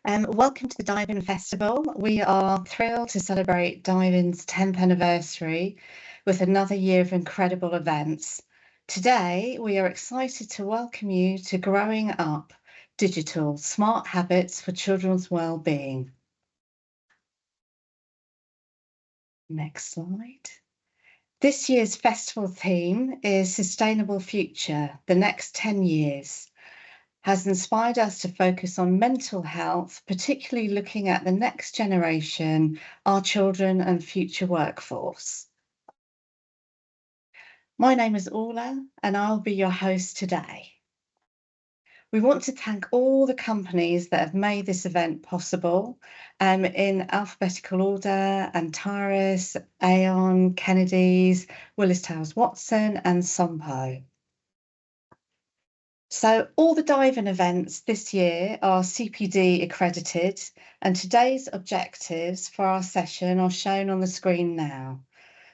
Welcome to the Diving Festival. We are thrilled to celebrate Diving's 10th anniversary with another year of incredible events. Today, we are excited to welcome you to Growing Up Digital Smart Habits for Children's Wellbeing. Next slide. This year's festival theme is Sustainable Future, the next 10 years. Has inspired us to focus on mental health, particularly looking at the next generation, our children and future workforce. My name is Orla and I'll be your host today. We want to thank all the companies that have made this event possible in alphabetical order: Antares, Aon, Kennedy's, Willis Towers Watson and Sompo. So all the diving events this year are CPD accredited, and today's objectives for our session are shown on the screen now.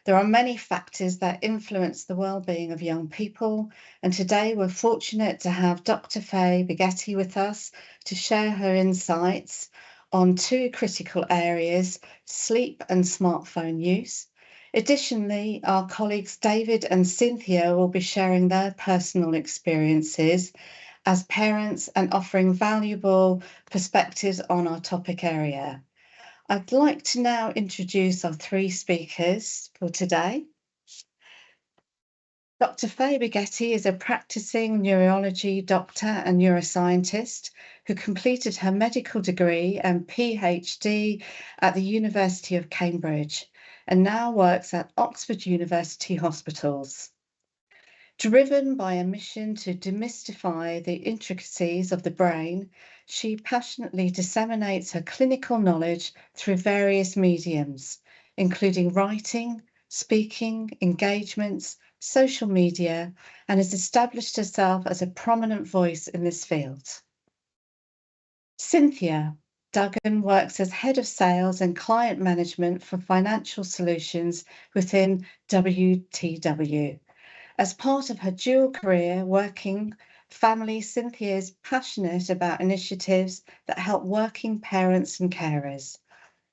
There are many factors that influence the well-being of young people, and today we're fortunate to have Dr. Faye Begeti with us to share her insights on two critical areas: sleep and smartphone use. Additionally, our colleagues David and Cynthia will be sharing their personal experiences as parents and offering valuable perspectives on our topic area. I'd like to now introduce our three speakers for today. Dr. Faye Begeti is a practicing neurology doctor and neuroscientist who completed her medical degree and PhD at the University of Cambridge and now works at Oxford University Hospitals. Driven by a mission to demystify the intricacies of the brain, she passionately disseminates her clinical knowledge through various mediums, including writing, speaking, engagements, social media, and has established herself as a prominent voice in this field. Cynthia Dugan works as Head of Sales and Client Management for Financial Solutions within WTW. As part of her dual career working family, Cynthia is passionate about initiatives that help working parents and carers.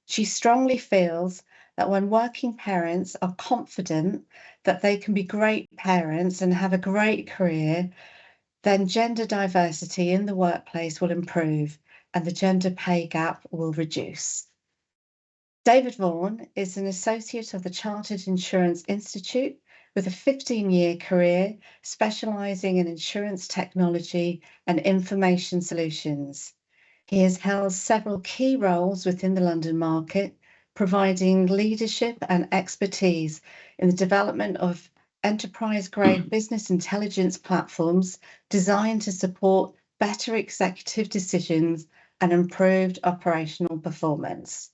She strongly feels that when working parents are confident that they can be great parents and have a great career, then gender diversity in the workplace will improve and the gender pay gap will reduce. David Vaughan is an associate of the Chartered Insurance Institute with a 15-year career specialising in insurance technology and information solutions. He has held several key roles within the London market, providing leadership and expertise in the development of enterprise-grade business intelligence platforms designed to support better executive decisions and improved operational performance.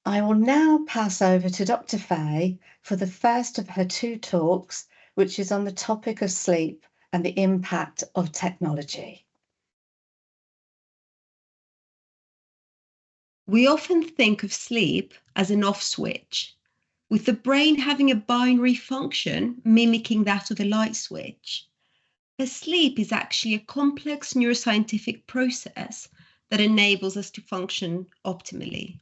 I will now pass over to Dr. Faye for the first of her two talks, which is on the topic of sleep and the impact of technology. We often think of sleep as an off switch, with the brain having a binary function mimicking that of a light switch. But sleep is actually a complex neuroscientific process that enables us to function optimally.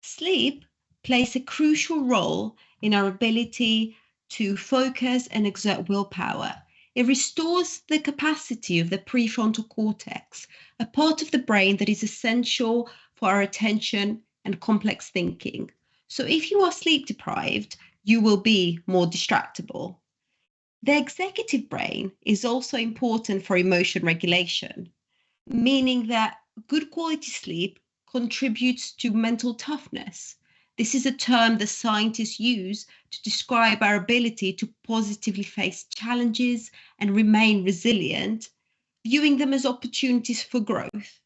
Sleep plays a crucial role in our ability to focus and exert willpower. It restores the capacity of the prefrontal cortex, a part of the brain that is essential for our attention and complex thinking. So if you are sleep deprived, you will be more distractible. The executive brain is also important for emotion regulation, meaning that good quality sleep contributes to mental toughness. This is a term that scientists use to describe our ability to positively face challenges and remain resilient, viewing them as opportunities for growth.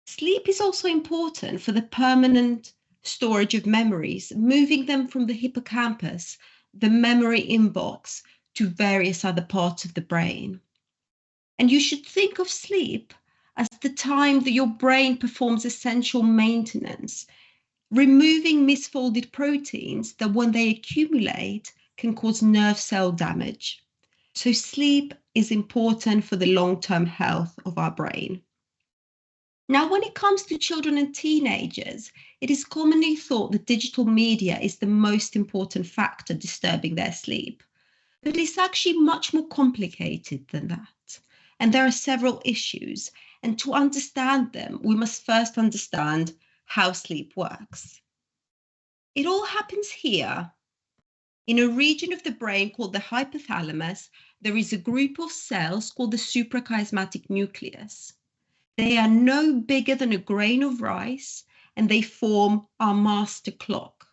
Sleep is also important for the permanent storage of memories, moving them from the hippocampus, the memory inbox, to various other parts of the brain. And you should think of sleep as the time that your brain performs essential maintenance, removing misfolded proteins that when they accumulate can cause nerve cell damage. So sleep is important for the long-term health of our brain. Now, when it comes to children and teenagers, it is commonly thought that digital media is the most important factor disturbing their sleep. But it's actually much more complicated than that. And there are several issues. And to understand them, we must first understand how sleep works. It all happens here. In a region of the brain called the hypothalamus, there is a group of cells called the suprachiasmatic nucleus. They are no bigger than a grain of rice, and they form our master clock.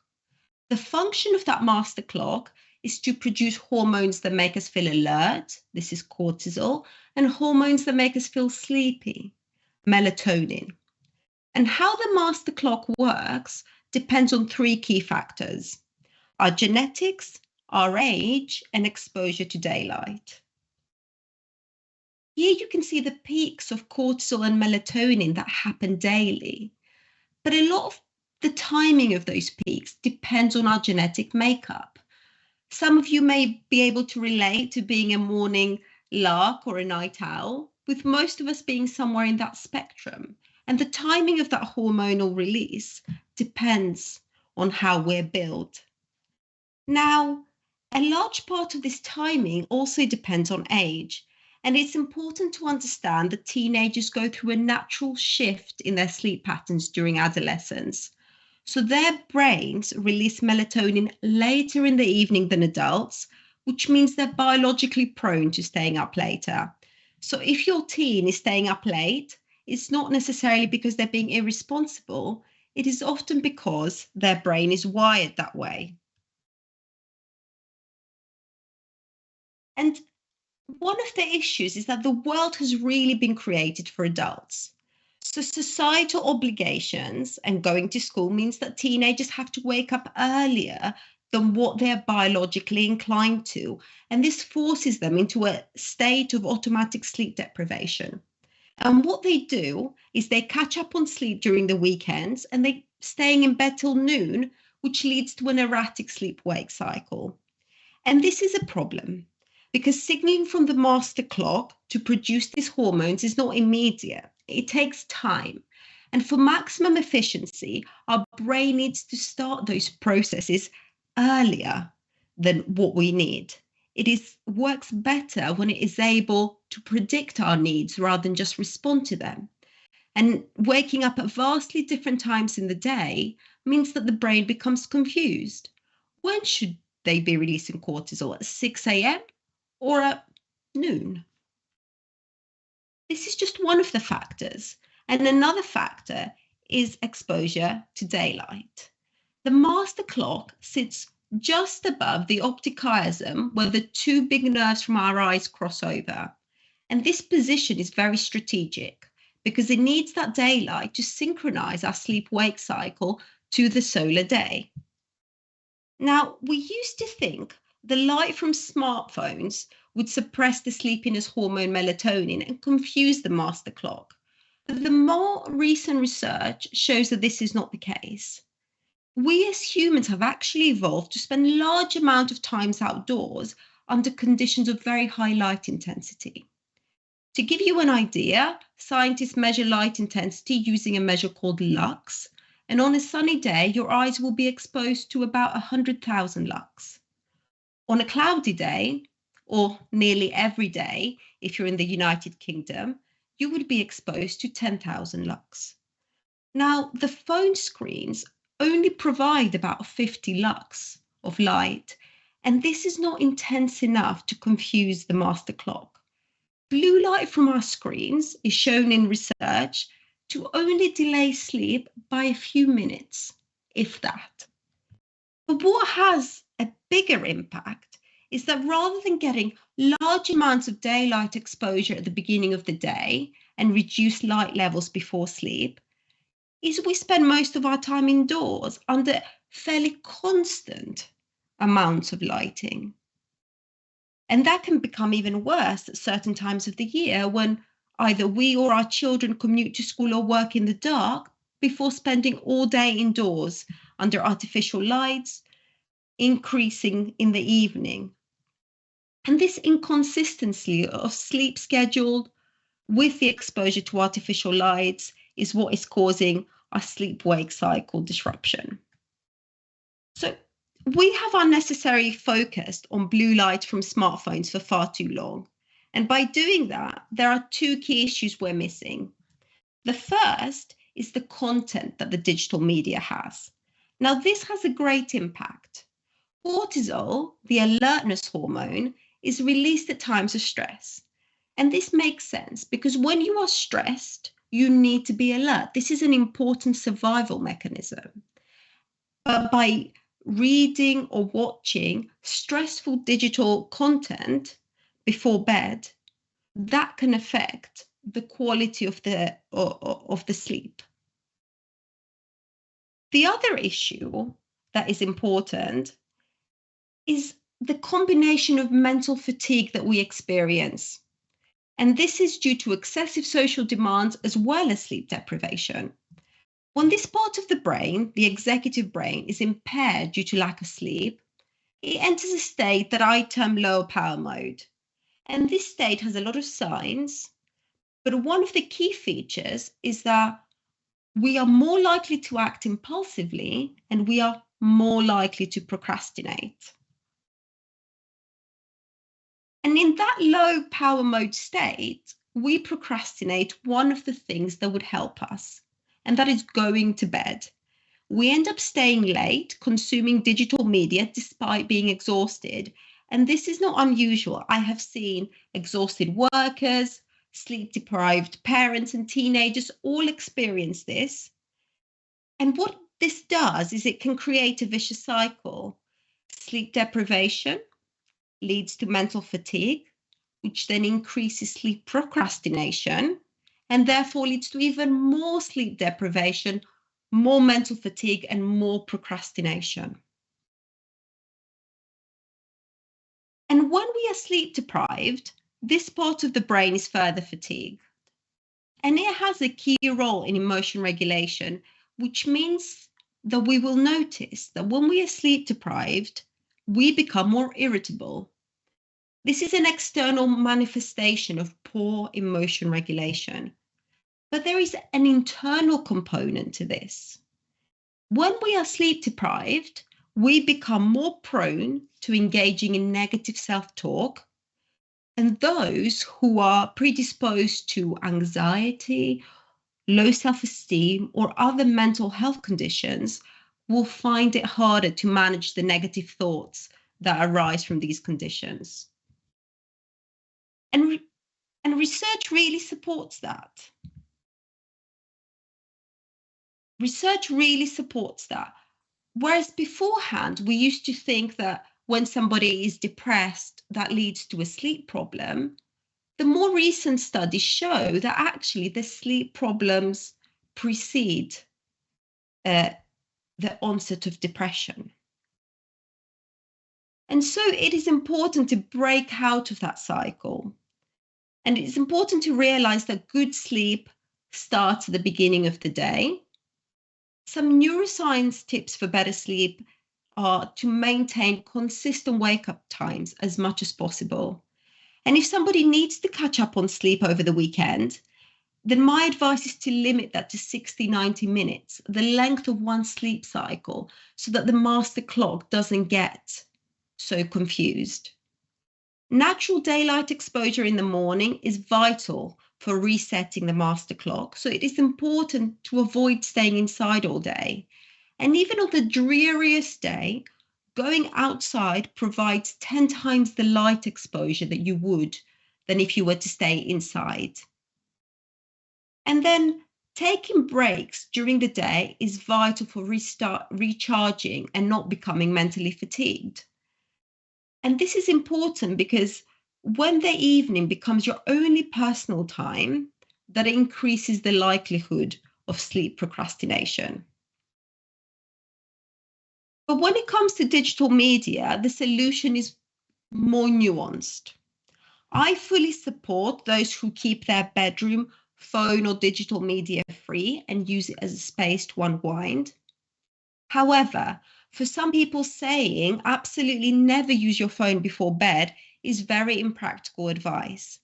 The function of that master clock is to produce hormones that make us feel alert, this is cortisol, and hormones that make us feel sleepy, melatonin. And how the master clock works depends on three key factors: our genetics, our age, and exposure to daylight. Here you can see the peaks of cortisol and melatonin that happen daily, but a lot of the timing of those peaks depends on our genetic makeup. Some of you may be able to relate to being a morning lark or a night owl, with most of us being somewhere in that spectrum. And the timing of that hormonal release depends on how we're built. Now, a large part of this timing also depends on age. And it's important to understand that teenagers go through a natural shift in their sleep patterns during adolescence. So their brains release melatonin later in the evening than adults, which means they're biologically prone to staying up later. So if your teen is staying up late, it's not necessarily because they're being irresponsible. It is often because their brain is wired that way. And one of the issues is that the world has really been created for adults. So societal obligations and going to school means that teenagers have to wake up earlier than what they're biologically inclined to. And this forces them into a state of automatic sleep deprivation. And what they do is they catch up on sleep during the weekends and they're staying in bed till noon, which leads to an erratic sleep-wake cycle. And this is a problem, because signaling from the master clock to produce these hormones is not immediate. It takes time. And for maximum efficiency, our brain needs to start those processes earlier than what we need. It works better when it is able to predict our needs rather than just respond to them. And waking up at vastly different times in the day means that the brain becomes confused. When should they be releasing cortisol? At 6 a.m. or at noon? This is just one of the factors. And another factor is exposure to daylight. The master clock sits just above the optic chiasm, where the two big nerves from our eyes cross over. And this position is very strategic because it needs that daylight to synchronize our sleep-wake cycle to the solar day. Now, we used to think the light from smartphones would suppress the sleepiness hormone melatonin and confuse the master clock. But the more recent research shows that this is not the case. We as humans have actually evolved to spend large amount of times outdoors under conditions of very high light intensity. To give you an idea, scientists measure light intensity using a measure called lux, and on a sunny day, your eyes will be exposed to about 100,000 lux. On a cloudy day, or nearly every day, if you're in the United Kingdom, you would be exposed to 10,000 lux. Now, the phone screens only provide about 50 lux of light, and this is not intense enough to confuse the master clock. Blue light from our screens is shown in research to only delay sleep by a few minutes, if that. But what has a bigger impact is that rather than getting large amounts of daylight exposure at the beginning of the day and reduce light levels before sleep, is we spend most of our time indoors under fairly constant amounts of lighting. And that can become even worse at certain times of the year when either we or our children commute to school or work in the dark before spending all day indoors under artificial lights, increasing in the evening. And this inconsistency of sleep schedule with the exposure to artificial lights is what is causing our sleep-wake cycle disruption. So we have unnecessarily focused on blue light from smartphones for far too long. And by doing that, there are two key issues we're missing. The first is the content that the digital media has. Now, this has a great impact. Cortisol, the alertness hormone, is released at times of stress. And this makes sense because when you are stressed, you need to be alert. This is an important survival mechanism. But by reading or watching stressful digital content before bed, that can affect the quality of the sleep. The other issue that is important is the combination of mental fatigue that we experience. And this is due to excessive social demands as well as sleep deprivation. When this part of the brain, the executive brain, is impaired due to lack of sleep, it enters a state that I term low power mode. And this state has a lot of signs, but one of the key features is that we are more likely to act impulsively and we are more likely to procrastinate. And in that low power mode state, we procrastinate one of the things that would help us, and that is going to bed. We end up staying late, consuming digital media despite being exhausted. And this is not unusual. I have seen exhausted workers, sleep-deprived parents and teenagers all experience this. And what this does is it can create a vicious cycle. Sleep deprivation leads to mental fatigue, which then increases sleep procrastination, and therefore leads to even more sleep deprivation, more mental fatigue, and more procrastination. And when we are sleep deprived, this part of the brain is further fatigued. And it has a key role in emotion regulation, which means that we will notice that when we are sleep deprived, we become more irritable. This is an external manifestation of poor emotion regulation. But there is an internal component to this. When we are sleep deprived, we become more prone to engaging in negative self-talk. And those who are predisposed to anxiety, low self-esteem, or other mental health conditions will find it harder to manage the negative thoughts that arise from these conditions. And research really supports that. Research really supports that. Whereas beforehand, we used to think that when somebody is depressed, that leads to a sleep problem. The more recent studies show that actually the sleep problems precede the onset of depression. And so it is important to break out of that cycle. And it's important to realize that good sleep starts at the beginning of the day. Some neuroscience tips for better sleep are to maintain consistent wake-up times as much as possible. And if somebody needs to catch up on sleep over the weekend, then my advice is to limit that to 60-90 minutes, the length of one sleep cycle, so that the master clock doesn't get so confused. Natural daylight exposure in the morning is vital for resetting the master clock, so it is important to avoid staying inside all day. And even on the dreariest day, going outside provides 10 times the light exposure that you would than if you were to stay inside. And then taking breaks during the day is vital for recharging and not becoming mentally fatigued. And this is important because when the evening becomes your only personal time, that increases the likelihood of sleep procrastination. But when it comes to digital media, the solution is more nuanced. I fully support those who keep their bedroom phone or digital media free and use it as a space to unwind. However, for some people, saying absolutely never use your phone before bed is very impractical advice.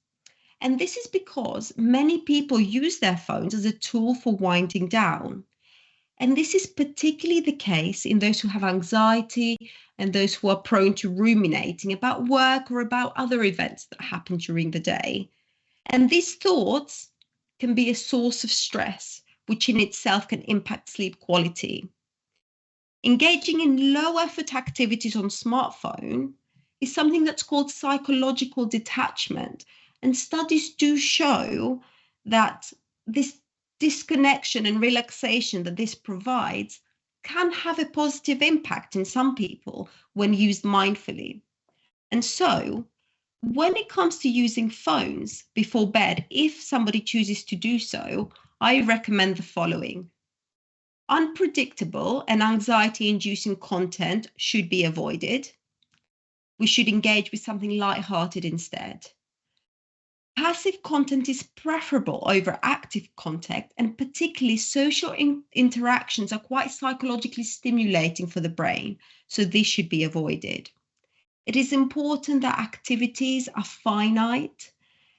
And this is because many people use their phones as a tool for winding down. And this is particularly the case in those who have anxiety and those who are prone to ruminating about work or about other events that happen during the day. And these thoughts can be a source of stress, which in itself can impact sleep quality. Engaging in low effort activities on smartphone is something that's called psychological detachment. And studies do show that this disconnection and relaxation that this provides can have a positive impact in some people when used mindfully. And so, when it comes to using phones before bed, if somebody chooses to do so, I recommend the following. Unpredictable and anxiety-inducing content should be avoided. We should engage with something light-hearted instead. Passive content is preferable over active content, and particularly social interactions are quite psychologically stimulating for the brain, so this should be avoided. It is important that activities are finite.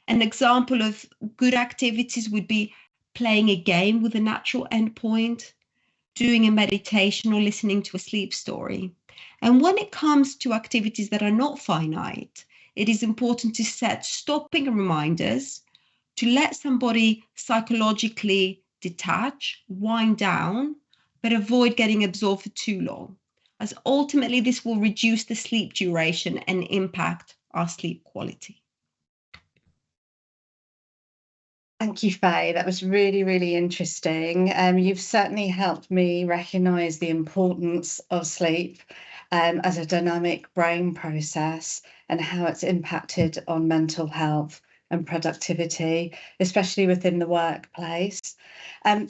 An example of good activities would be playing a game with a natural endpoint, doing a meditation, or listening to a sleep story. And when it comes to activities that are not finite, it is important to set stopping reminders to let somebody psychologically detach, wind down, but avoid getting absorbed for too long, as ultimately this will reduce the sleep duration and impact our sleep quality. Thank you, Faye. That was really, really interesting. You've certainly helped me recognise the importance of sleep as a dynamic brain process and how it's impacted on mental health and productivity, especially within the workplace.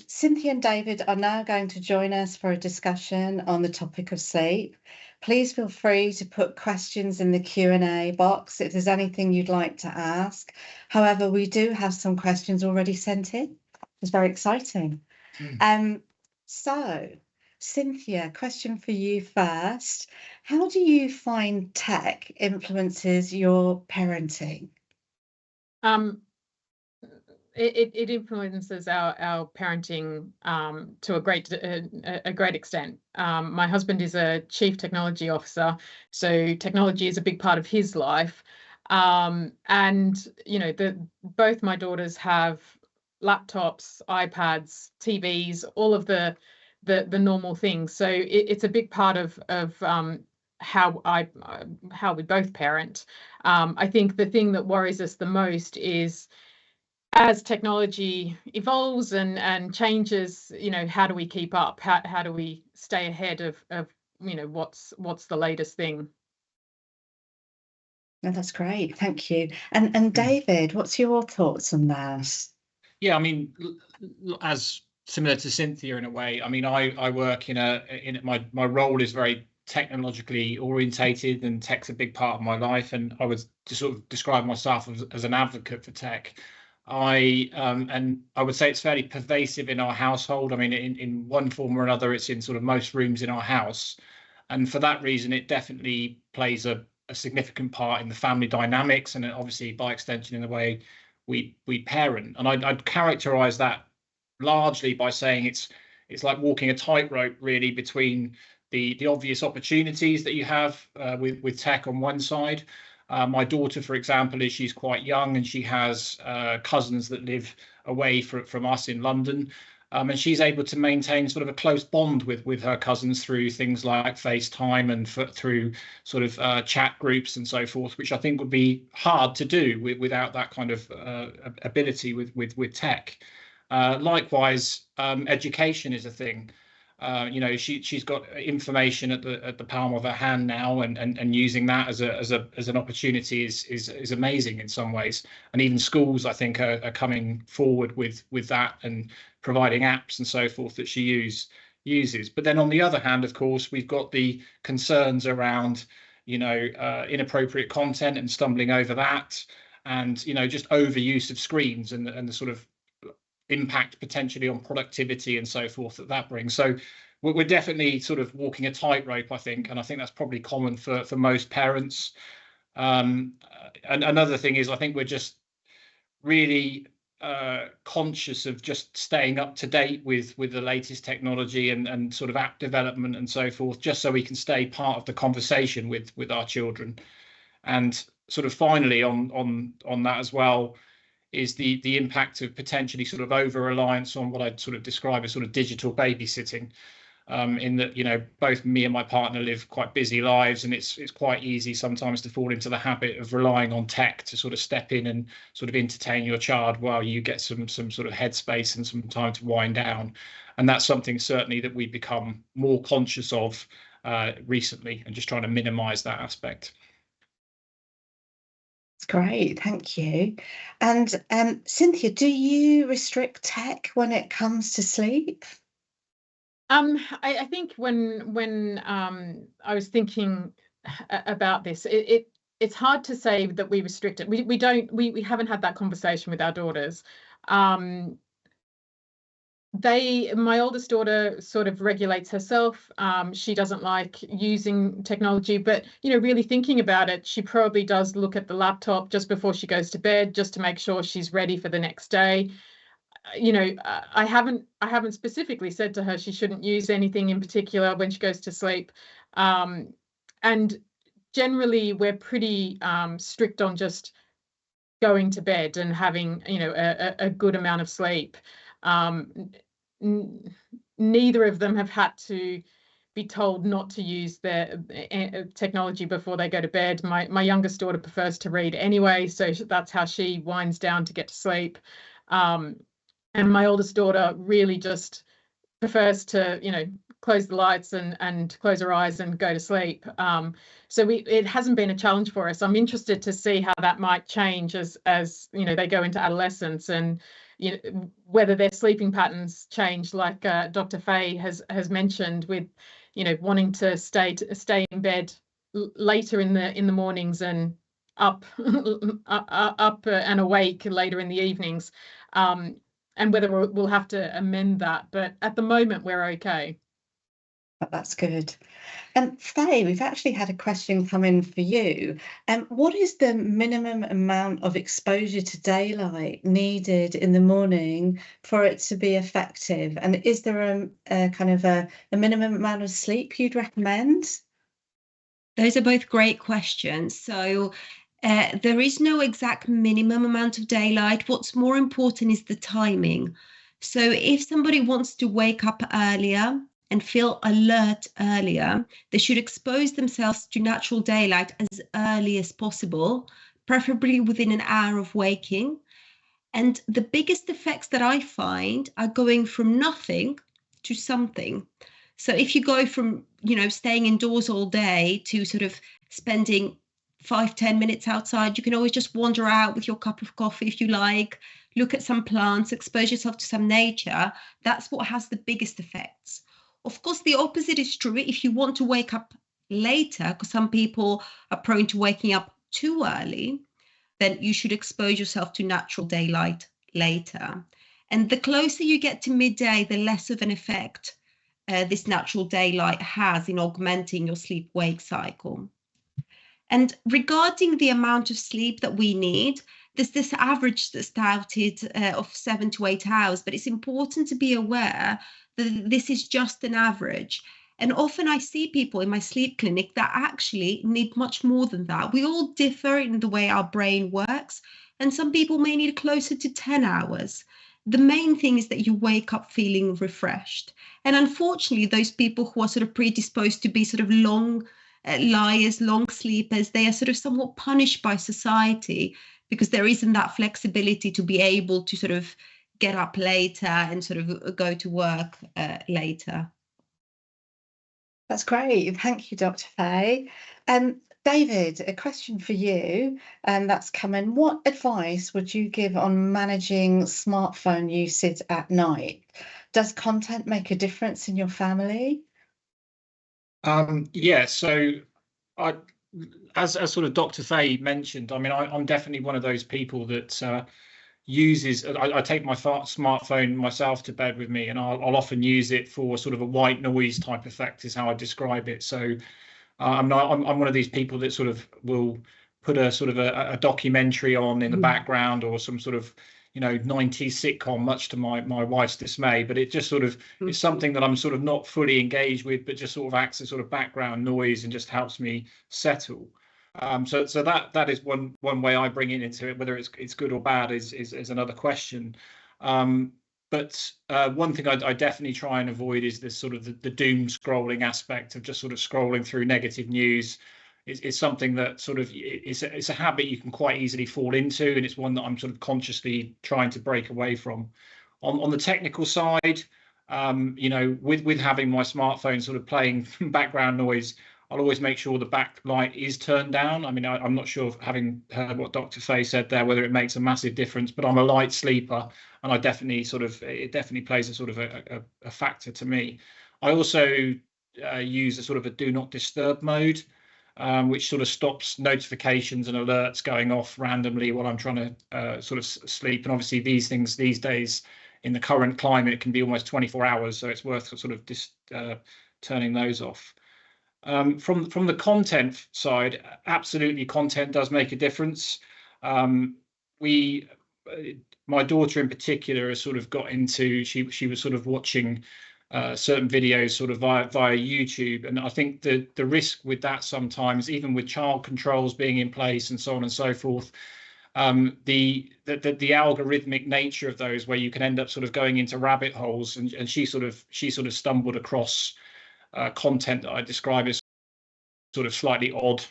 Cynthia and David are now going to join us for a discussion on the topic of sleep. Please feel free to put questions in the Q&A box if there's anything you'd like to ask. However, we do have some questions already sent in. It's very exciting. So, Cynthia, question for you first. How do you find tech influences your parenting? It influences our parenting to a great extent. My husband is a chief technology officer, so technology is a big part of his life. And you know, both my daughters have laptops, iPads, TVs, all of the normal things. So it's a big part of how we both parent. I think the thing that worries us the most is, as technology evolves and changes, you know, how do we keep up? How do we stay ahead of you know, what's the latest thing? No, that's great. Thank you. And David, what's your thoughts on that? Yeah, I mean, as similar to Cynthia in a way. I mean, I work in my role is very technologically orientated, and tech's a big part of my life. And I would just sort of describe myself as an advocate for tech. And I would say it's fairly pervasive in our household. I mean, in one form or another, it's in sort of most rooms in our house. And for that reason, it definitely plays a significant part in the family dynamics, and obviously by extension in the way we parent. And I'd characterize that largely by saying it's like walking a tightrope really between the obvious opportunities that you have with tech on one side. My daughter, for example, she's quite young, and she has cousins that live away from us in London. And she's able to maintain sort of a close bond with her cousins through things like FaceTime and through sort of chat groups and so forth, which I think would be hard to do without that kind of ability with tech. Likewise, education is a thing. You know, she's got information at the palm of her hand now, and using that as an opportunity is amazing in some ways. And even schools, I think, are coming forward with that and providing apps and so forth that she uses. But then on the other hand, of course, we've got the concerns around, you know, inappropriate content and stumbling over that, and, you know, just overuse of screens and the sort of impact potentially on productivity and so forth that brings. So we're definitely sort of walking a tightrope, I think, and I think that's probably common for most parents. And another thing is, I think we're really conscious of just staying up to date with the latest technology and sort of app development and so forth, just so we can stay part of the conversation with our children. And sort of finally on that as well is the impact of potentially sort of over reliance on what I'd sort of describe as sort of digital babysitting. In that, you know, both me and my partner live quite busy lives, and it's quite easy sometimes to fall into the habit of relying on tech to sort of step in and sort of entertain your child while you get some sort of headspace and some time to wind down. And that's something certainly that we've become more conscious of recently, and just trying to minimize that aspect. That's great, thank you. And Cynthia, do you restrict tech when it comes to sleep? I think when I was thinking about this, it's hard to say that we restrict it. We haven't had that conversation with our daughters. My oldest daughter sort of regulates herself. She doesn't like using technology, but you know, really thinking about it, she probably does look at the laptop just before she goes to bed, just to make sure she's ready for the next day. You know, I haven't specifically said to her she shouldn't use anything in particular when she goes to sleep. And generally we're pretty strict on just going to bed and having, you know, a good amount of sleep. Neither of them have had to be told not to use their technology before they go to bed. My youngest daughter prefers to read anyway, so that's how she winds down to get to sleep. And my oldest daughter really just prefers to, you know, close the lights and close her eyes and go to sleep. So it hasn't been a challenge for us. I'm interested to see how that might change as you know, they go into adolescence, and you know, whether their sleeping patterns change, like Dr. Faye has mentioned, with you know, wanting to stay in bed later in the mornings and up and awake later in the evenings. And whether we'll have to amend that, but at the moment we're okay. That's good. And Faye, we've actually had a question come in for you. What is the minimum amount of exposure to daylight needed in the morning for it to be effective? And is there a kind of a minimum amount of sleep you'd recommend? Those are both great questions. So there is no exact minimum amount of daylight. What's more important is the timing. So if somebody wants to wake up earlier and feel alert earlier, they should expose themselves to natural daylight as early as possible, preferably within an hour of waking. And the biggest effects that I find are going from nothing to something. So if you go from, you know, staying indoors all day to sort of spending 5-10 minutes outside, you can always just wander out with your cup of coffee if you like, look at some plants, expose yourself to some nature. That's what has the biggest effects. Of course, the opposite is true. If you want to wake up later, because some people are prone to waking up too early, then you should expose yourself to natural daylight later. And the closer you get to midday, the less of an effect this natural daylight has in augmenting your sleep-wake cycle. And regarding the amount of sleep that we need, there's this average that's touted of 7 to 8 hours, but it's important to be aware that this is just an average. And often I see people in my sleep clinic that actually need much more than that. We all differ in the way our brain works, and some people may need closer to 10 hours. The main thing is that you wake up feeling refreshed. And unfortunately, those people who are sort of predisposed to be sort of long liars, long sleepers, they are sort of somewhat punished by society because there isn't that flexibility to be able to sort of get up later and sort of go to work later. That's great. Thank you, Dr. Faye. David, a question for you, and that's come in. What advice would you give on managing smartphone usage at night? Does content make a difference in your family? Yeah, so as sort of Dr. Faye mentioned, I mean, I'm definitely one of those people that uses, I take my smartphone myself to bed with me, and I'll often use it for sort of a white noise type effect is how I describe it. So I'm one of these people that sort of will put a sort of a documentary on in the background, or some sort of 90s sitcom, much to my wife's dismay. But it just sort of is something that I'm sort of not fully engaged with, but just sort of acts as sort of background noise and just helps me settle. So that is one way I bring it into it. Whether it's good or bad is another question. But one thing I definitely try and avoid is this sort of the doom scrolling aspect of just sort of scrolling through negative news. Is something that sort of it's a habit you can quite easily fall into, and it's one that I'm sort of consciously trying to break away from. On the technical side, with having my smartphone sort of playing background noise, I'll always make sure the backlight is turned down. I mean, I'm not sure, having heard what Dr. Faye said there, whether it makes a massive difference, but I'm a light sleeper, and it definitely plays a sort of a factor to me. I also use a sort of a do not disturb mode, which sort of stops notifications and alerts going off randomly while I'm trying to sort of sleep. And obviously these things these days in the current climate can be almost 24 hours, so it's worth sort of turning those off. From the content side, absolutely, content does make a difference. My daughter in particular has sort of got into, she was sort of watching certain videos sort of via YouTube, and I think the risk with that sometimes, even with child controls being in place and so on and so forth, the algorithmic nature of those, where you can end up sort of going into rabbit holes, and she sort of stumbled across content that I describe as sort of slightly odd,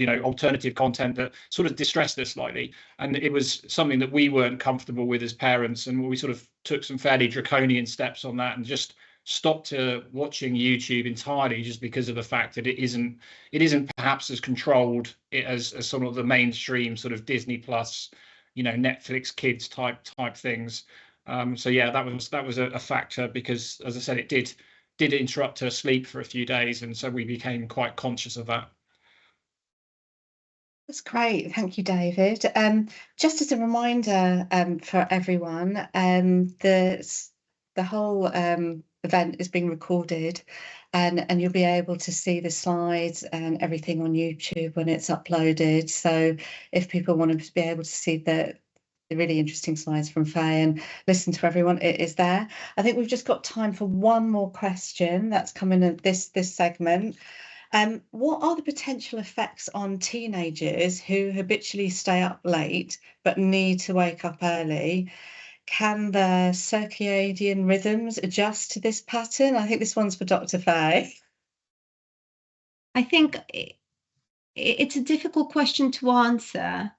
alternative content that sort of distressed us slightly, and it was something that we weren't comfortable with as parents, and we sort of took some fairly draconian steps on that and just stopped watching YouTube entirely, just because of the fact that it isn't perhaps as controlled as sort of the mainstream sort of Disney Plus, Netflix kids type things. So yeah, that was a factor, because, as I said, it did interrupt her sleep for a few days, and so we became quite conscious of that. That's great. Thank you, David. Just as a reminder for everyone, the whole event is being recorded, and you'll be able to see the slides and everything on YouTube when it's uploaded. So if people want to be able to see the really interesting slides from Faye and listen to everyone, it is there. I think we've just got time for one more question that's coming in this segment. What are the potential effects on teenagers who habitually stay up late but need to wake up early? Can their circadian rhythms adjust to this pattern? I think this one's for Dr. Faye. I think it's a difficult question to answer.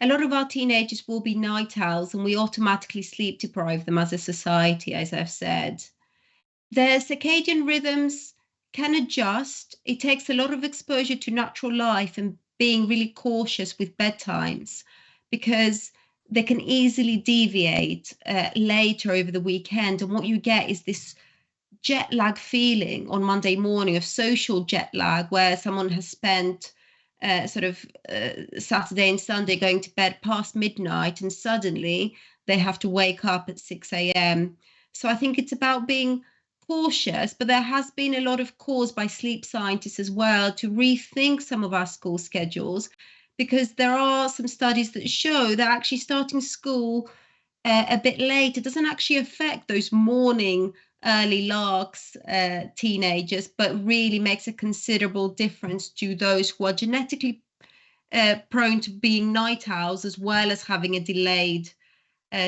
A lot of our teenagers will be night owls, and we automatically sleep deprive them as a society, as I've said. Their circadian rhythms can adjust. It takes a lot of exposure to natural life and being really cautious with bedtimes, because they can easily deviate later over the weekend. And what you get is this jet lag feeling on Monday morning, of social jet lag, where someone has spent Saturday and Sunday going to bed past midnight, and suddenly they have to wake up at 6 a.m. So I think it's about being cautious, but there has been a lot of calls by sleep scientists as well to rethink some of our school schedules, because there are some studies that show that actually starting school a bit later doesn't actually affect those morning early larks teenagers, but really makes a considerable difference to those who are genetically prone to being night owls, as well as having a delayed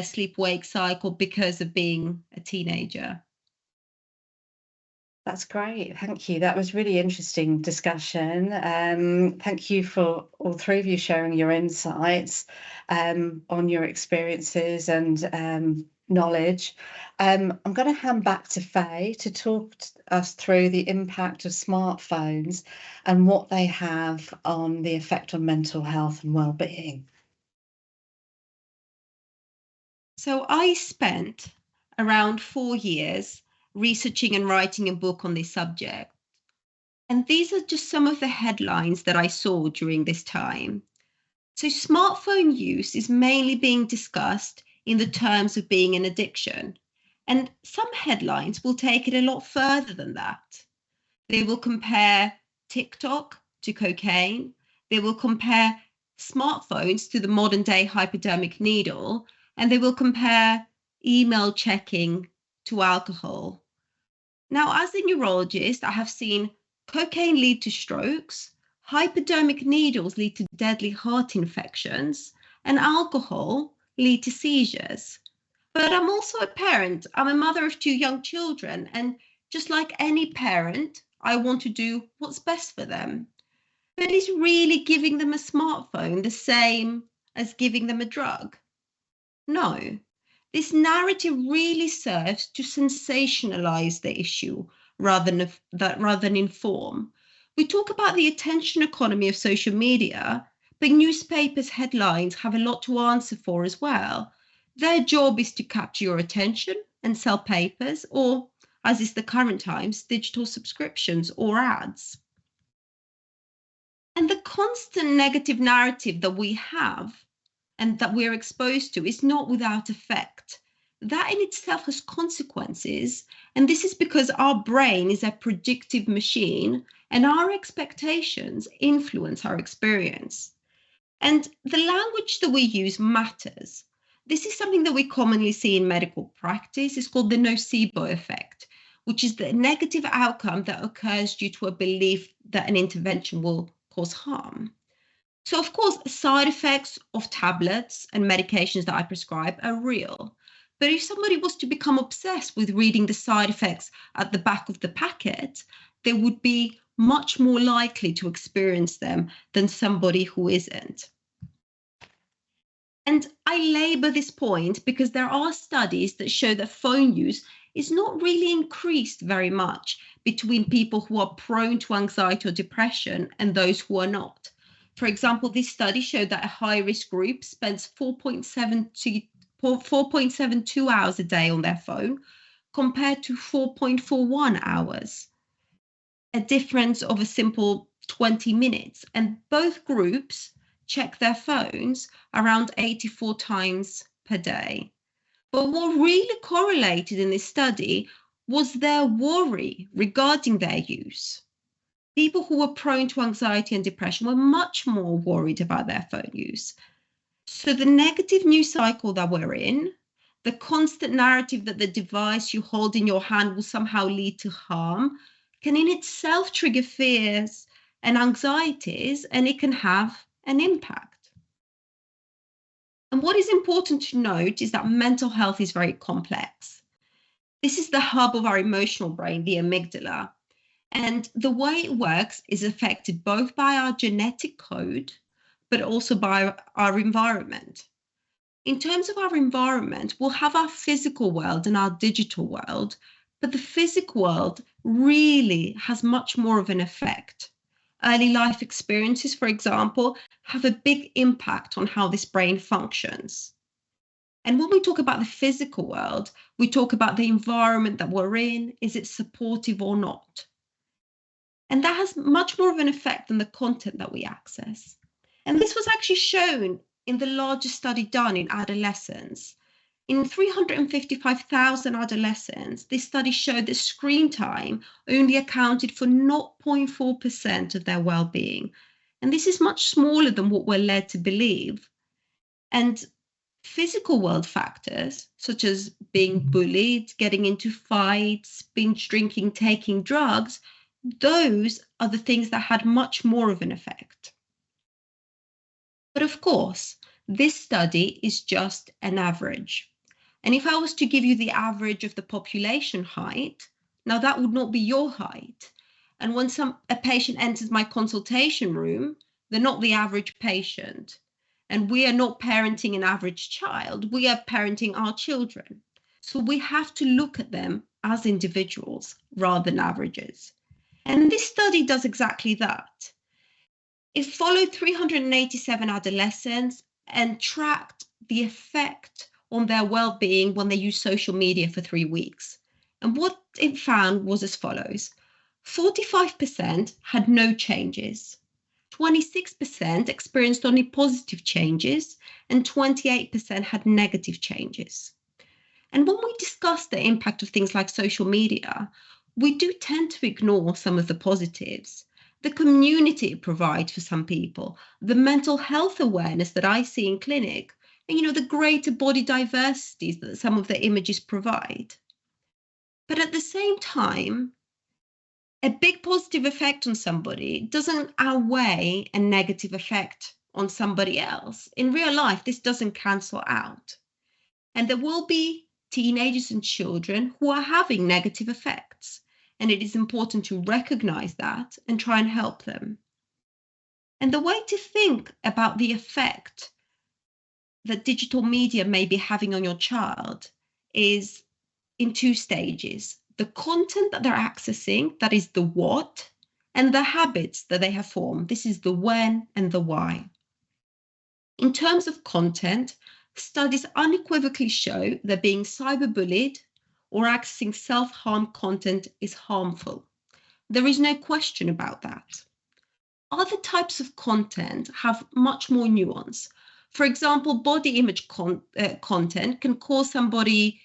sleep-wake cycle because of being a teenager. That's great. Thank you. That was really interesting discussion. Thank you for all three of you sharing your insights on your experiences and knowledge. I'm going to hand back to Faye to talk us through the impact of smartphones and what they have on the effect on mental health and well-being. So I spent around 4 years researching and writing a book on this subject. And these are just some of the headlines that I saw during this time. So smartphone use is mainly being discussed in the terms of being an addiction. And some headlines will take it a lot further than that. They will compare TikTok to cocaine They will compare smartphones to the modern day hypodermic needle, and they will compare email checking to alcohol. Now, as a neurologist, I have seen cocaine lead to strokes, hypodermic needles lead to deadly heart infections, and alcohol lead to seizures. But I'm also a parent. I'm a mother of 2 young children, and just like any parent, I want to do what's best for them. But is really giving them a smartphone the same as giving them a drug? No. This narrative really serves to sensationalize the issue rather than inform. We talk about the attention economy of social media, but newspapers' headlines have a lot to answer for as well. Their job is to capture your attention and sell papers, or, as is the current times, digital subscriptions or ads. And the constant negative narrative that we have and that we're exposed to is not without effect. That in itself has consequences, and this is because our brain is a predictive machine and our expectations influence our experience. And the language that we use matters. This is something that we commonly see in medical practice. It's called the nocebo effect, which is the negative outcome that occurs due to a belief that an intervention will cause harm. So, of course, side effects of tablets and medications that I prescribe are real. But if somebody was to become obsessed with reading the side effects at the back of the packet, they would be much more likely to experience them than somebody who isn't. And I labor this point because there are studies that show that phone use is not really increased very much between people who are prone to anxiety or depression and those who are not. For example, this study showed that a high-risk group spends 4.72 hours a day on their phone compared to 4.41 hours, a difference of a simple 20 minutes. And both groups check their phones around 84 times per day. But what really correlated in this study was their worry regarding their use. People who were prone to anxiety and depression were much more worried about their phone use. So the negative news cycle that we're in, the constant narrative that the device you hold in your hand will somehow lead to harm, can in itself trigger fears and anxieties, and it can have an impact. And what is important to note is that mental health is very complex. This is the hub of our emotional brain, the amygdala. And the way it works is affected both by our genetic code, but also by our environment. In terms of our environment, we'll have our physical world and our digital world, but the physical world really has much more of an effect. Early life experiences, for example, have a big impact on how this brain functions. And when we talk about the physical world, we talk about the environment that we're in. Is it supportive or not? And that has much more of an effect than the content that we access. And this was actually shown in the largest study done in adolescents. In 355,000 adolescents, this study showed that screen time only accounted for 0.4% of their well-being. And this is much smaller than what we're led to believe. And physical world factors, such as being bullied, getting into fights, binge drinking, taking drugs, those are the things that had much more of an effect. But of course, this study is just an average. And if I was to give you the average of the population height, now that would not be your height. And when a patient enters my consultation room, they're not the average patient. And we are not parenting an average child, we are parenting our children. So we have to look at them as individuals rather than averages. And this study does exactly that. It followed 387 adolescents and tracked the effect on their well-being when they used social media for 3 weeks. And what it found was as follows. 45% had no changes. 26% experienced only positive changes, and 28% had negative changes. And when we discuss the impact of things like social media, we do tend to ignore some of the positives. the community it provides for some people, the mental health awareness that I see in clinic, and, you know, the greater body diversities that some of the images provide. But at the same time, a big positive effect on somebody doesn't outweigh a negative effect on somebody else. In real life, this doesn't cancel out. And there will be teenagers and children who are having negative effects. And it is important to recognize that and try and help them. And the way to think about the effect that digital media may be having on your child is in two stages. The content that they're accessing, that is the what, and the habits that they have formed. This is the when and the why. In terms of content, studies unequivocally show that being cyberbullied or accessing self-harm content is harmful. There is no question about that. Other types of content have much more nuance. For example, body image content can cause somebody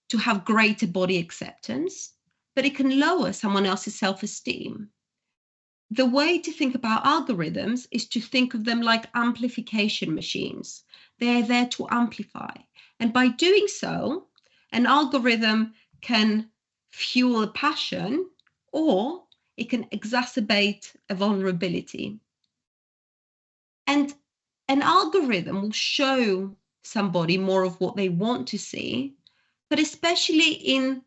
to have greater body acceptance, but it can lower someone else's self-esteem. The way to think about algorithms is to think of them like amplification machines. They're there to amplify. And by doing so, an algorithm can fuel a passion or it can exacerbate a vulnerability. And an algorithm will show somebody more of what they want to see, but especially in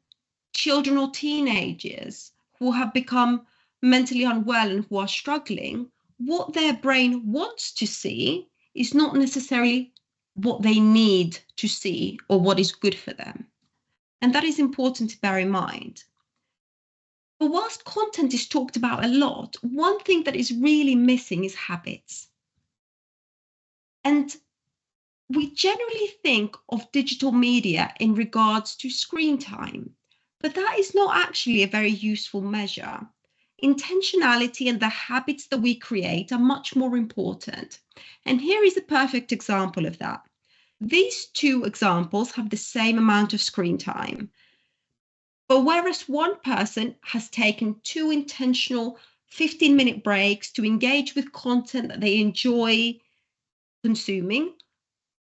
children or teenagers who have become mentally unwell and who are struggling, what their brain wants to see is not necessarily what they need to see or what is good for them. And that is important to bear in mind. But whilst content is talked about a lot, one thing that is really missing is habits. And we generally think of digital media in regards to screen time, but that is not actually a very useful measure. Intentionality and the habits that we create are much more important. And here is a perfect example of that. These two examples have the same amount of screen time. But whereas one person has taken 2 intentional 15-minute breaks to engage with content that they enjoy consuming,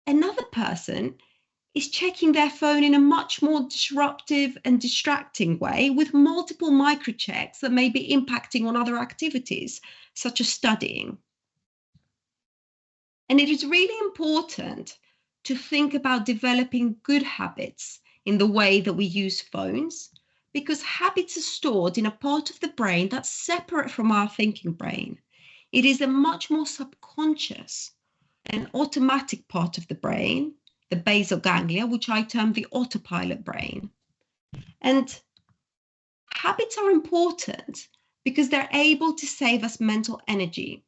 another person is checking their phone in a much more disruptive and distracting way with multiple microchecks that may be impacting on other activities, such as studying. And it is really important to think about developing good habits in the way that we use phones, because habits are stored in a part of the brain that's separate from our thinking brain. It is a much more subconscious and automatic part of the brain, the basal ganglia, which I term the autopilot brain. And habits are important because they're able to save us mental energy.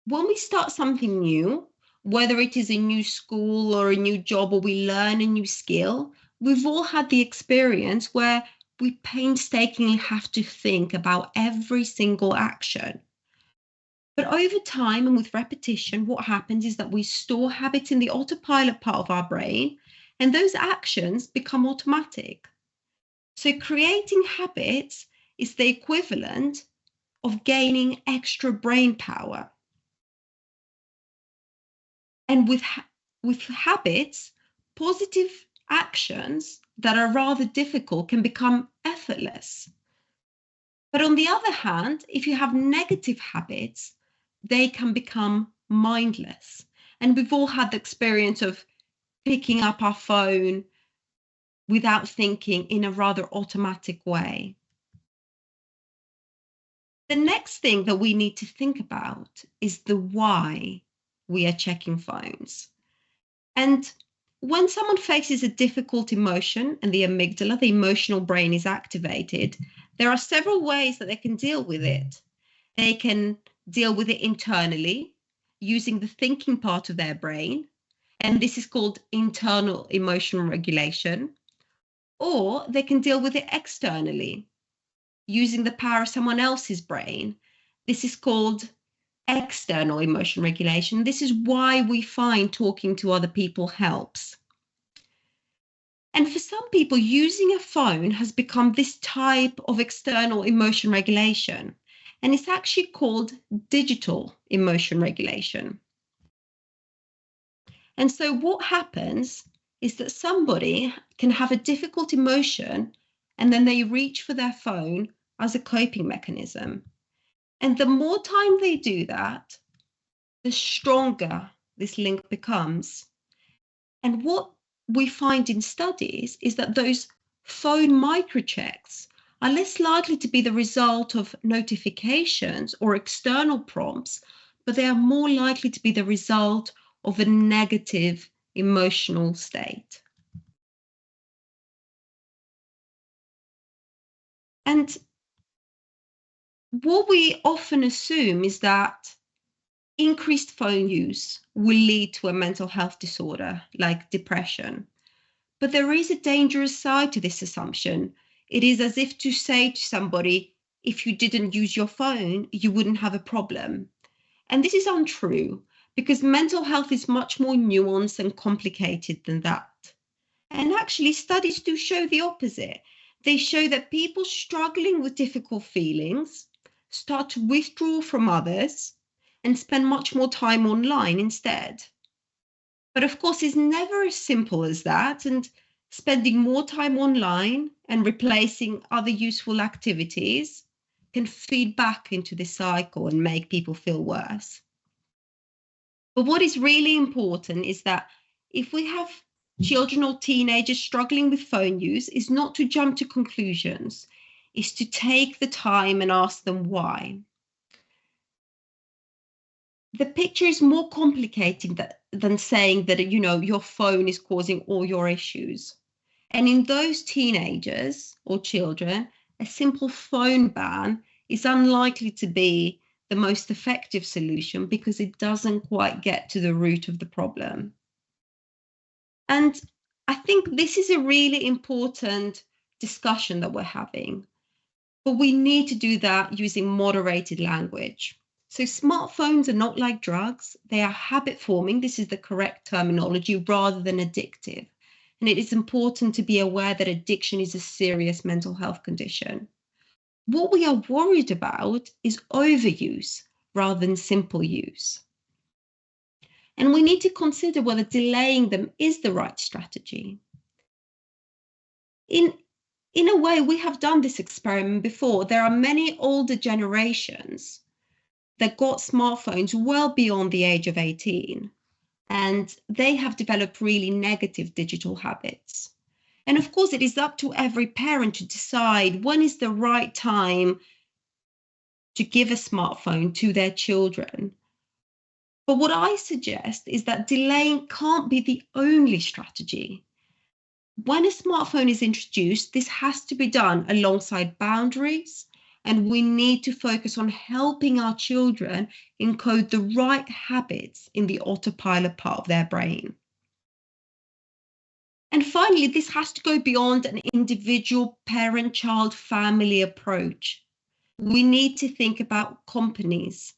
When we start something new, whether it is a new school or a new job or we learn a new skill, we've all had the experience where we painstakingly have to think about every single action. But over time and with repetition, what happens is that we store habits in the autopilot part of our brain, and those actions become automatic. So creating habits is the equivalent of gaining extra brain power. And with habits, positive actions that are rather difficult can become effortless. But on the other hand, if you have negative habits, they can become mindless. And we've all had the experience of picking up our phone without thinking in a rather automatic way. The next thing that we need to think about is the why we are checking phones. And when someone faces a difficult emotion and the amygdala, the emotional brain, is activated, there are several ways that they can deal with it. They can deal with it internally using the thinking part of their brain, and this is called internal emotional regulation. Or they can deal with it externally using the power of someone else's brain. This is called external emotion regulation. This is why we find talking to other people helps. And for some people, using a phone has become this type of external emotion regulation. and it's actually called digital emotion regulation. And so what happens is that somebody can have a difficult emotion and then they reach for their phone as a coping mechanism. And the more time they do that, the stronger this link becomes. And what we find in studies is that those phone microchecks are less likely to be the result of notifications or external prompts, but they are more likely to be the result of a negative emotional state. And what we often assume is that increased phone use will lead to a mental health disorder like depression. But there is a dangerous side to this assumption. It is as if to say to somebody, if you didn't use your phone, you wouldn't have a problem. And this is untrue, because mental health is much more nuanced and complicated than that. And actually, studies do show the opposite. They show that people struggling with difficult feelings start to withdraw from others and spend much more time online instead. But of course, it's never as simple as that. And spending more time online and replacing other useful activities can feed back into this cycle and make people feel worse. But what is really important is that if we have children or teenagers struggling with phone use, is not to jump to conclusions, is to take the time and ask them why. The picture is more complicated than saying that, you know, your phone is causing all your issues. And in those teenagers or children, a simple phone ban is unlikely to be the most effective solution because it doesn't quite get to the root of the problem. And I think this is a really important discussion that we're having, but we need to do that using moderated language. So smartphones are not like drugs. They are habit forming. This is the correct terminology rather than addictive. And it is important to be aware that addiction is a serious mental health condition. What we are worried about is overuse rather than simple use. And we need to consider whether delaying them is the right strategy. In a way, we have done this experiment before. There are many older generations that got smartphones well beyond the age of 18, and they have developed really negative digital habits. And of course, it is up to every parent to decide when is the right time to give a smartphone to their children. But what I suggest is that delaying can't be the only strategy. When a smartphone is introduced, this has to be done alongside boundaries, and we need to focus on helping our children encode the right habits in the autopilot part of their brain. And finally, this has to go beyond an individual parent-child family approach. We need to think about companies.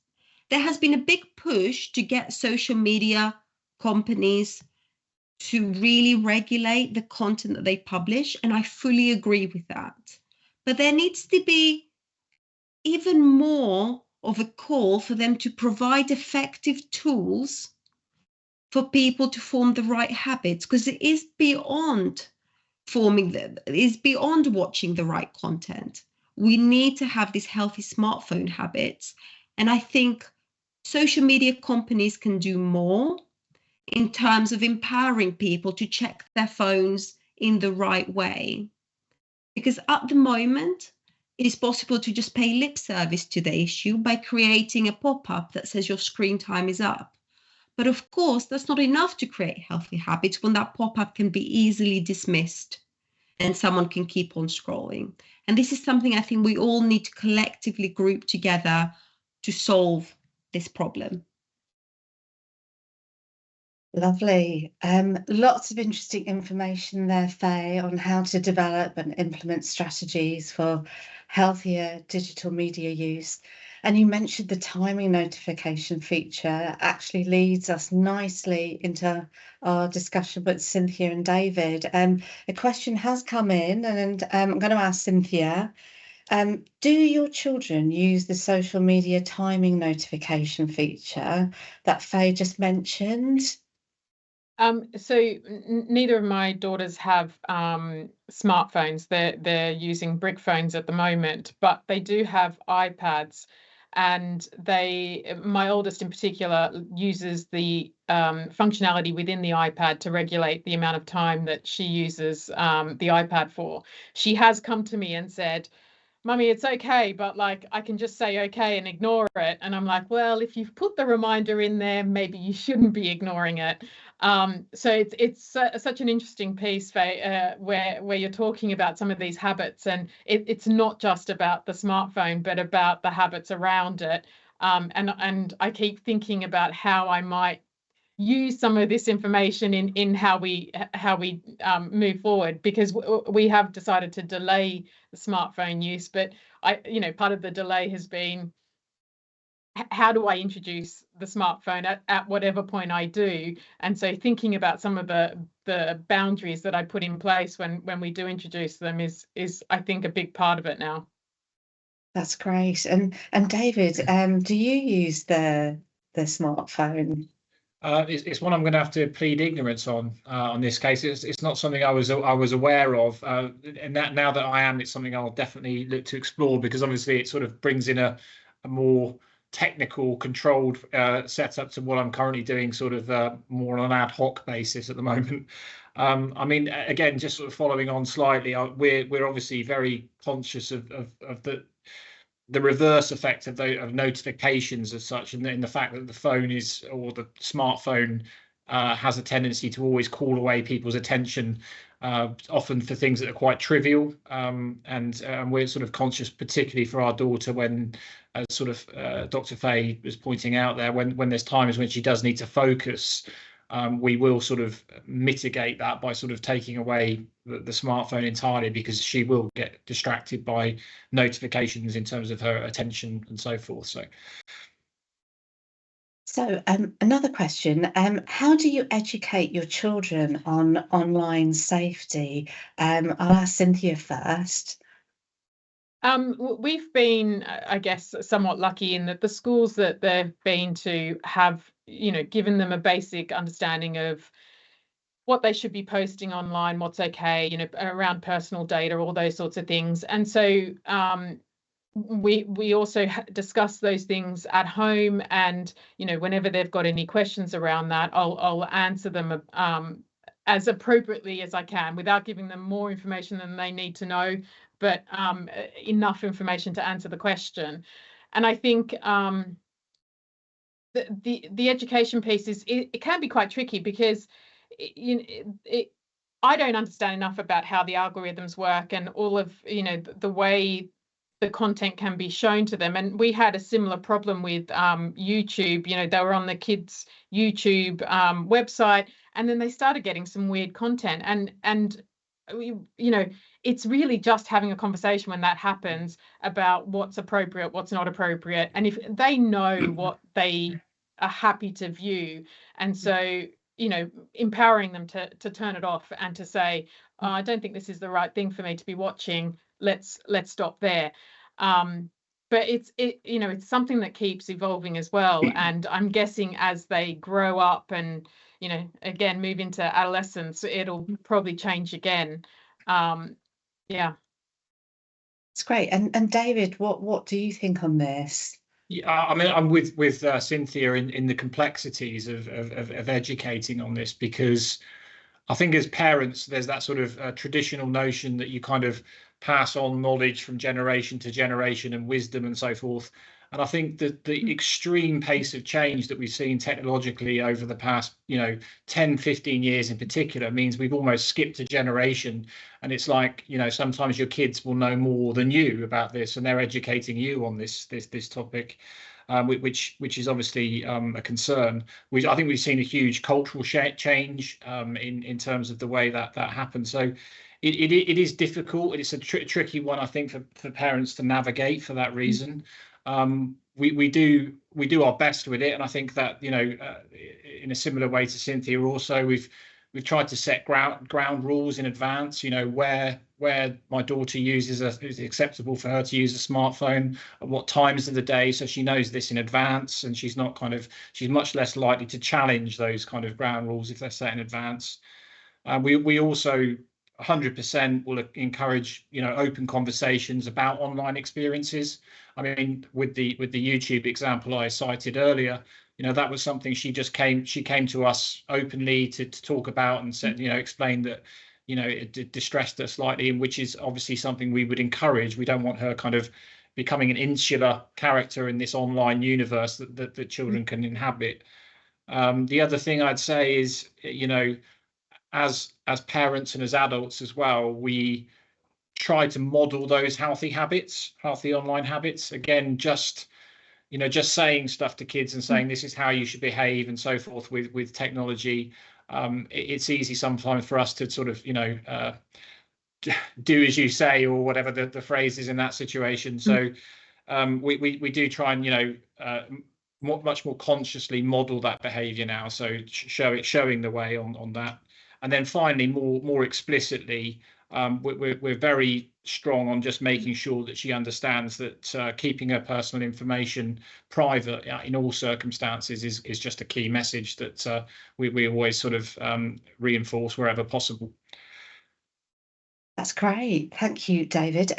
There has been a big push to get social media companies to really regulate the content that they publish, and I fully agree with that. But there needs to be even more of a call for them to provide effective tools for people to form the right habits, because it is beyond watching the right content. We need to have these healthy smartphone habits. And I think social media companies can do more in terms of empowering people to check their phones in the right way. Because at the moment, it is possible to just pay lip service to the issue by creating a pop-up that says your screen time is up. But of course, that's not enough to create healthy habits when that pop-up can be easily dismissed and someone can keep on scrolling. And this is something I think we all need to collectively group together to solve this problem. Lovely. Lots of interesting information there, Faye, on how to develop and implement strategies for healthier digital media use. And you mentioned the timing notification feature actually leads us nicely into our discussion with Cynthia and David. A question has come in, and I'm going to ask Cynthia. Do your children use the social media timing notification feature that Faye just mentioned? So neither of my daughters have smartphones. They're using brick phones at the moment, but they do have iPads. And my oldest in particular uses the functionality within the iPad to regulate the amount of time that she uses the iPad for. She has come to me and said, Mummy, it's okay, but like I can just say okay and ignore it. And I'm like, well, if you've put the reminder in there, maybe you shouldn't be ignoring it. So it's such an interesting piece, Faye, where you're talking about some of these habits, and it's not just about the smartphone, but about the habits around it. And I keep thinking about how I might use some of this information in how we move forward, because we have decided to delay the smartphone use, but part of the delay has been how do I introduce the smartphone at whatever point I do. And so thinking about some of the boundaries that I put in place when we do introduce them is I think a big part of it now. That's great. And David, do you use the smartphone? It's one I'm going to have to plead ignorance on this case. It's not something I was aware of, and that now that I am, it's something I'll definitely look to explore, because obviously it sort of brings in a more technical, controlled setup to what I'm currently doing, sort of more on an ad hoc basis at the moment. I mean, again, just sort of following on slightly, we're obviously very conscious of the reverse effect of notifications as such, and in the fact that the phone or the smartphone has a tendency to always call away people's attention, often for things that are quite trivial, and we're sort of conscious, particularly for our daughter, when sort of Dr. Faye was pointing out there, when there's times when she does need to focus, we will sort of mitigate that by sort of taking away the smartphone entirely, because she will get distracted by notifications in terms of her attention and so forth. So another question, how do you educate your children on online safety? I'll ask Cynthia first. We've been, I guess, somewhat lucky in that the schools that they've been to have, given them a basic understanding of what they should be posting online, what's okay, around personal data, all those sorts of things. And so we also discuss those things at home, and whenever they've got any questions around that, I'll answer them as appropriately as I can, without giving them more information than they need to know, but enough information to answer the question. And I think the education piece it can be quite tricky, because I don't understand enough about how the algorithms work and all of the way the content can be shown to them. And we had a similar problem with YouTube. They were on the kids' YouTube website, and then they started getting some weird content. And it's really just having a conversation when that happens about what's appropriate, what's not appropriate, and if they know what they are happy to view. And so empowering them to turn it off and to say, oh, I don't think this is the right thing for me to be watching. Let's stop there. But it's something that keeps evolving as well. And I'm guessing as they grow up and again move into adolescence, it'll probably change again. Yeah, it's great. And David, what do you think on this? Yeah, I mean, I'm with Cynthia in the complexities of educating on this, because I think as parents, there's that sort of traditional notion that you kind of pass on knowledge from generation to generation and wisdom and so forth. And I think that the extreme pace of change that we've seen technologically over the past, 10, 15 years in particular, means we've almost skipped a generation. And it's like, sometimes your kids will know more than you about this, and they're educating you on this topic, which is obviously a concern. I think we've seen a huge cultural change in terms of the way that happens. So it is difficult. It's a tricky one, I think, for parents to navigate for that reason. We do our best with it, and I think that in a similar way to Cynthia, also we've tried to set ground rules in advance. Where where my daughter is acceptable for her to use a smartphone at what times of the day, so she knows this in advance, and she's much less likely to challenge those kind of ground rules if they're set in advance. We also 100% will encourage, open conversations about online experiences. I mean, with the YouTube example I cited earlier, that was something she came to us openly to talk about, and said, explained that, it distressed her slightly, and which is obviously something we would encourage. We don't want her kind of becoming an insular character in this online universe that children can inhabit. The other thing I'd say is, as parents and as adults as well, we try to model those healthy online habits. Again, just saying stuff to kids and saying this is how you should behave and so forth with technology. It's easy sometimes for us to sort of do as you say, or whatever the phrase is in that situation. So we do try and much more consciously model that behavior now, so showing the way on that. And then finally, more explicitly, we're very strong on just making sure that she understands that keeping her personal information private in all circumstances is just a key message that we always sort of reinforce wherever possible. That's great. Thank you, David.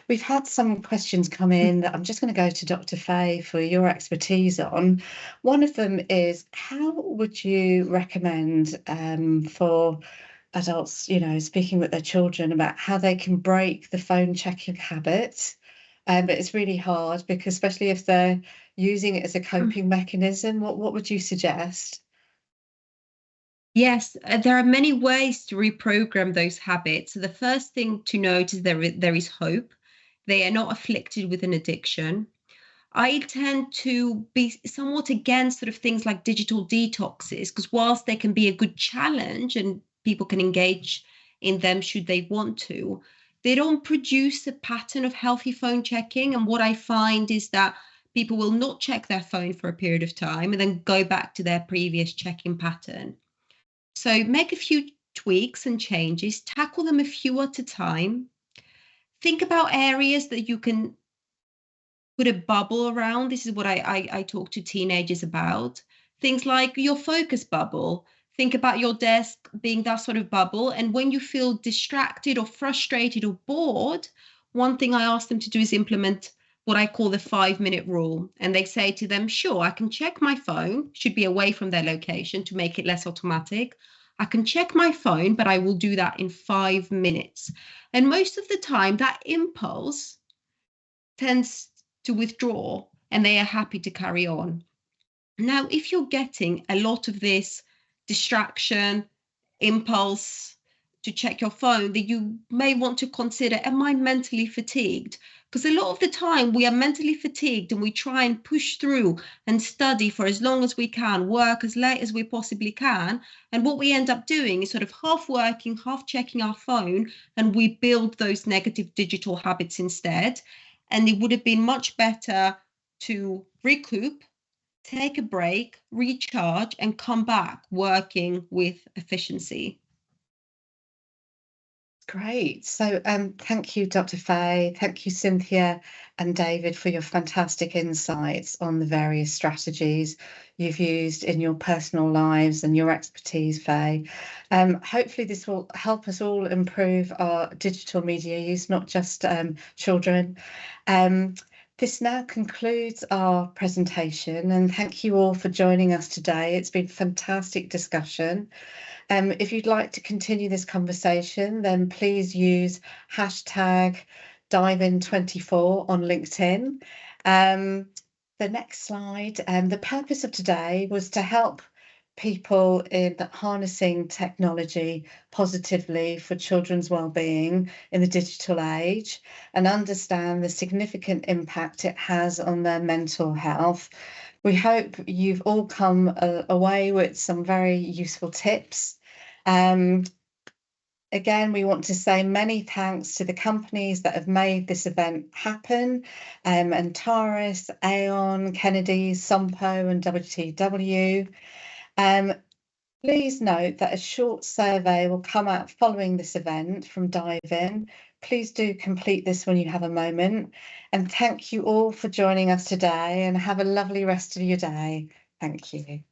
We've had some questions come in that I'm just going to go to Dr. Faye for your expertise on. One of them is, how would you recommend for adults, speaking with their children about how they can break the phone checking habit? But it's really hard, because especially if they're using it as a coping mechanism, what would you suggest? Yes, there are many ways to reprogram those habits. So the first thing to note is there is hope. They are not afflicted with an addiction. I tend to be somewhat against sort of things like digital detoxes, because whilst they can be a good challenge and people can engage in them should they want to, they don't produce a pattern of healthy phone checking. And what I find is that people will not check their phone for a period of time and then go back to their previous checking pattern. So make a few tweaks and changes, tackle them a few at a time. Think about areas that you can put a bubble around. This is what I talk to teenagers about. Things like your focus bubble. Think about your desk being that sort of bubble. And when you feel distracted or frustrated or bored, one thing I ask them to do is implement what I call the 5-minute rule. And they say to them, sure, I can check my phone, should be away from their location to make it less automatic. I can check my phone, but I will do that in 5 minutes. And most of the time, that impulse tends to withdraw and they are happy to carry on. Now, if you're getting a lot of this distraction, impulse to check your phone, that you may want to consider, am I mentally fatigued? Because a lot of the time we are mentally fatigued and we try and push through and study for as long as we can, work as late as we possibly can. And what we end up doing is sort of half working, half checking our phone, and we build those negative digital habits instead. And it would have been much better to recoup, take a break, recharge, and come back working with efficiency. Great. So thank you, Dr. Faye. Thank you, Cynthia and David, for your fantastic insights on the various strategies you've used in your personal lives and your expertise, Faye. Hopefully this will help us all improve our digital media use, not just children. This now concludes our presentation, and thank you all for joining us today. It's been a fantastic discussion. If you'd like to continue this conversation, then please use #DiveIn24 on LinkedIn. The next slide, the purpose of today was to help people in harnessing technology positively for children's well-being in the digital age and understand the significant impact it has on their mental health. We hope you've all come away with some very useful tips. Again, we want to say many thanks to the companies that have made this event happen, Antares, Aon, Kennedy, Sompo and WTW. Please note that a short survey will come out following this event from Dive-In. Please do complete this when you have a moment. And thank you all for joining us today, and have a lovely rest of your day. Thank you.